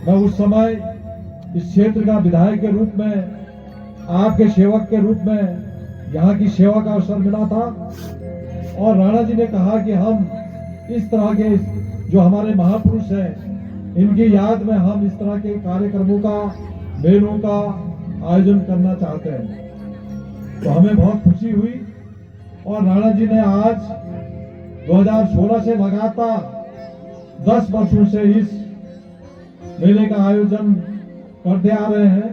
मैं उस समय इस क्षेत्र का विधायक के रूप में, आपके सेवक के रूप में यहाँ की सेवा का अवसर मिला था और राणा जी ने कहा कि हम इस तरह के जो हमारे महापुरुष हैं इनकी याद में हम इस तरह के कार्यक्रमों का, मेलों का आयोजन करना चाहते हैं। तो हमें बहुत खुशी हुई और राणा जी ने आज 2016 से लगातार 10 वर्षों से इस मेले का आयोजन करते आ रहे हैं।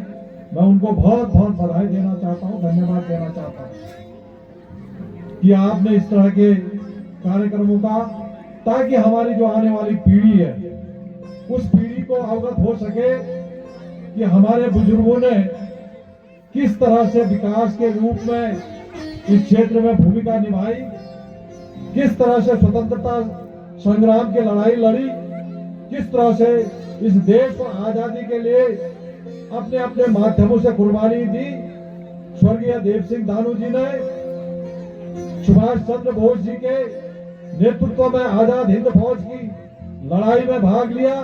मैं उनको बहुत बहुत बधाई देना चाहता हूं, धन्यवाद देना चाहता हूं कि आपने इस तरह के कार्यक्रमों का, ताकि हमारी जो आने वाली पीढ़ी है उस पीढ़ी को अवगत हो सके कि हमारे बुजुर्गों ने किस तरह से विकास के रूप में इस क्षेत्र में भूमिका निभाई, किस तरह से स्वतंत्रता संग्राम की लड़ाई लड़ी, किस तरह से इस देश को आजादी के लिए अपने अपने माध्यमों से कुर्बानी दी। स्वर्गीय देव सिंह दानू जी ने सुभाष चंद्र बोस जी के नेतृत्व में आजाद हिंद फौज की लड़ाई में भाग लिया।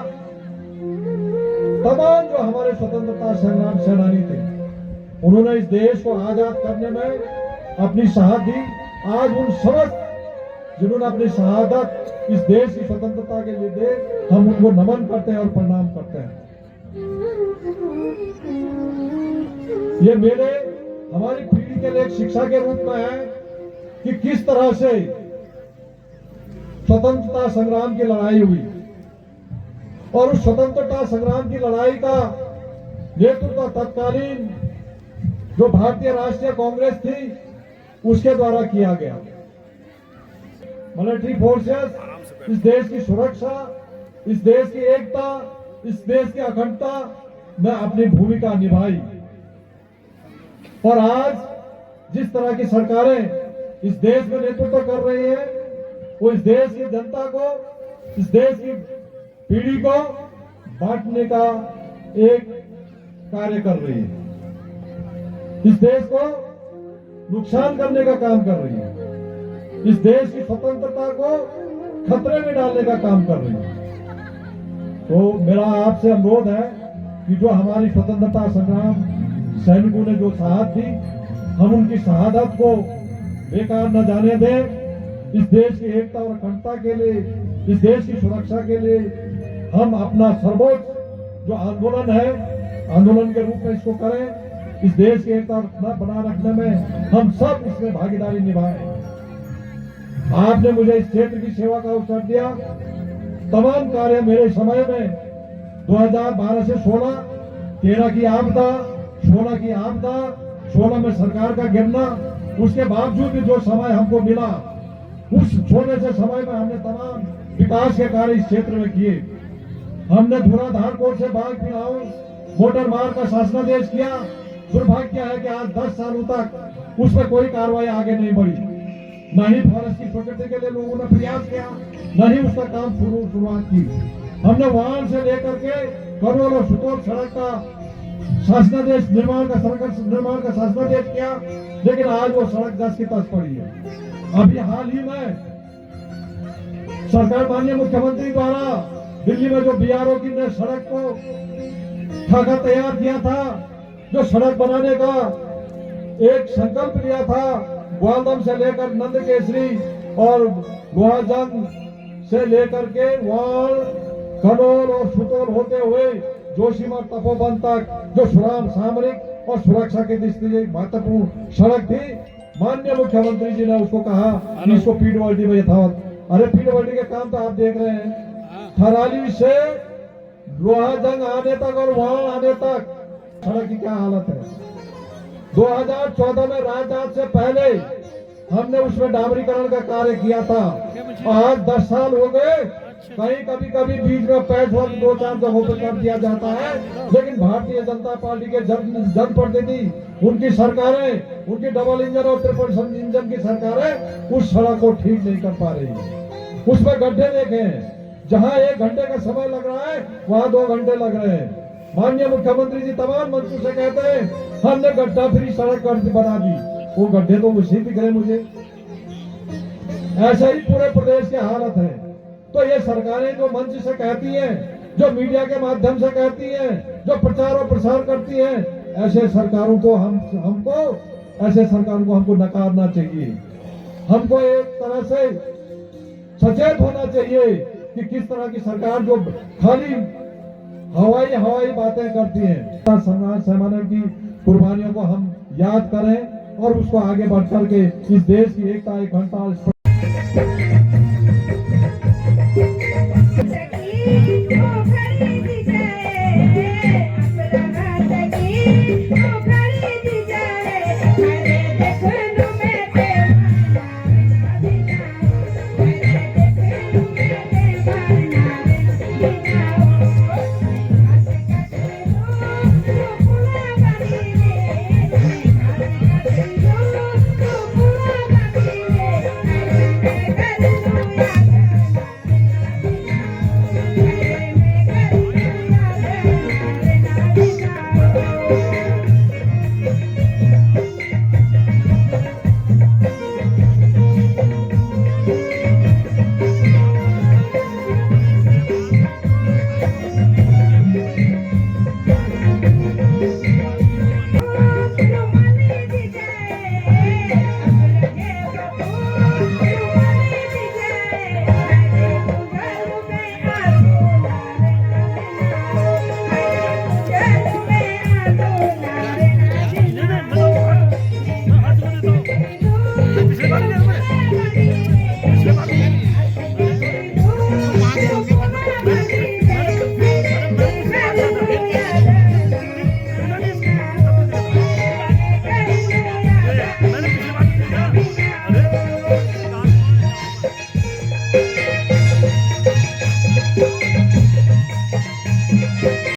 तमाम जो हमारे स्वतंत्रता संग्राम सेनानी थे उन्होंने इस देश को आजाद करने में अपनी शहादत दी। आज उन समस्त जिन्होंने अपनी शहादत इस देश की स्वतंत्रता के लिए दे, हम उनको नमन करते हैं और प्रणाम करते हैं। ये मेले हमारी पीढ़ी के लिए एक शिक्षा के रूप में है कि किस तरह से स्वतंत्रता संग्राम की लड़ाई हुई और उस स्वतंत्रता संग्राम की लड़ाई का नेतृत्व तत्कालीन जो भारतीय राष्ट्रीय कांग्रेस थी उसके द्वारा किया गया। मिलिट्री फोर्सेस इस देश की सुरक्षा, इस देश की एकता, इस देश की अखंडता में अपनी भूमिका निभाई और आज जिस तरह की सरकारें इस देश में नेतृत्व कर रही है वो इस देश की जनता को, इस देश की पीढ़ी को बांटने का एक कार्य कर रही है, इस देश को नुकसान करने का काम कर रही है, इस देश की स्वतंत्रता को खतरे में डालने का काम कर रही है। तो मेरा आपसे अनुरोध है कि जो हमारी स्वतंत्रता संग्राम सैनिकों ने जो शहादत दी, हम उनकी शहादत को बेकार न जाने दें। इस देश की एकता और अखंडता के लिए, इस देश की सुरक्षा के लिए हम अपना सर्वोच्च जो आंदोलन है, आंदोलन के रूप में इसको करें। इस देश की एकता बना रखने में हम सब इसमें भागीदारी निभाएं। आपने मुझे इस क्षेत्र की सेवा का अवसर दिया। तमाम कार्य मेरे समय में 2012 से 16, 13 की आपदा, 16 की आपदा, 16 में सरकार का गिरना, उसके बावजूद भी जो समय हमको मिला उस छोटे से समय में हमने तमाम विकास के कार्य इस क्षेत्र में किए। हमने धुराधार कोट से बाघ पिलाओ मोटर मार्ग का शासनादेश किया। दुर्भाग्य है कि आज 10 सालों तक उस पर कोई कार्रवाई आगे नहीं बढ़ी। न ही फॉरेस्ट की प्रकृति के लिए लोगों ने प्रयास किया, न ही उसका काम शुरुआत की। हमने वहां से लेकर के करोल और सुतोल सड़क का शासनादेश निर्माण का शासनादेश किया, लेकिन आज वो सड़क 10 की 10 पड़ी है। अभी हाल ही में सरकार माननीय मुख्यमंत्री द्वारा दिल्ली में जो बीआरओ की ने सड़क को खाका तैयार किया था, जो सड़क बनाने का एक संकल्प लिया था, ग्वालदम से लेकर नंद केसरी और गुहाजंग से लेकर के वाल, कनौल और सुतौल होते हुए जोशीमठ तपोवन तक जो सामरिक और सुरक्षा की दृष्टि से महत्वपूर्ण सड़क थी, माननीय मुख्यमंत्री जी ने उसको कहा कि इसको पीडब्ल्यूडी में यथावत। अरे पीडब्ल्यूडी के काम तो आप देख रहे हैं, थराली से लोहाजंग आने तक और वहां आने तक सड़क की क्या हालत है। 2014 में राजनाथ से पहले हमने उसमें डामरीकरण का कार्य किया था। आज 10 साल हो गए, कहीं कभी बीच में पैच वर्क 2-4 जगहों पर कर दिया जाता है, लेकिन भारतीय जनता पार्टी के जनप्रतिनिधि, उनकी सरकारें, उनकी डबल इंजन और ट्रिपल इंजन की सरकारें उस सड़क को ठीक नहीं कर पा रही है। उसमें गड्ढे देखे हैं, जहां 1 घंटे का समय लग रहा है वहां 2 घंटे लग रहे हैं। माननीय मुख्यमंत्री जी तमाम मंत्रियों से कहते हैं हमने गड्ढा फ्री सड़क बना दी, वो गड्ढे तो उसी दिख रहे मुझे। ऐसे ही पूरे प्रदेश की हालत है। तो ये सरकारें जो मंच से कहती हैं जो मीडिया के माध्यम से कहती हैं, जो प्रचार और प्रसार करती हैं, ऐसे सरकारों को हमको नकारना चाहिए। हमको एक तरह से सचेत होना चाहिए कि किस तरह की सरकार जो खाली हवाई बातें करती है। समाज सेनानियों की कुर्बानियों को हम याद करें और उसको आगे बढ़ करके इस देश की एकता अखंडता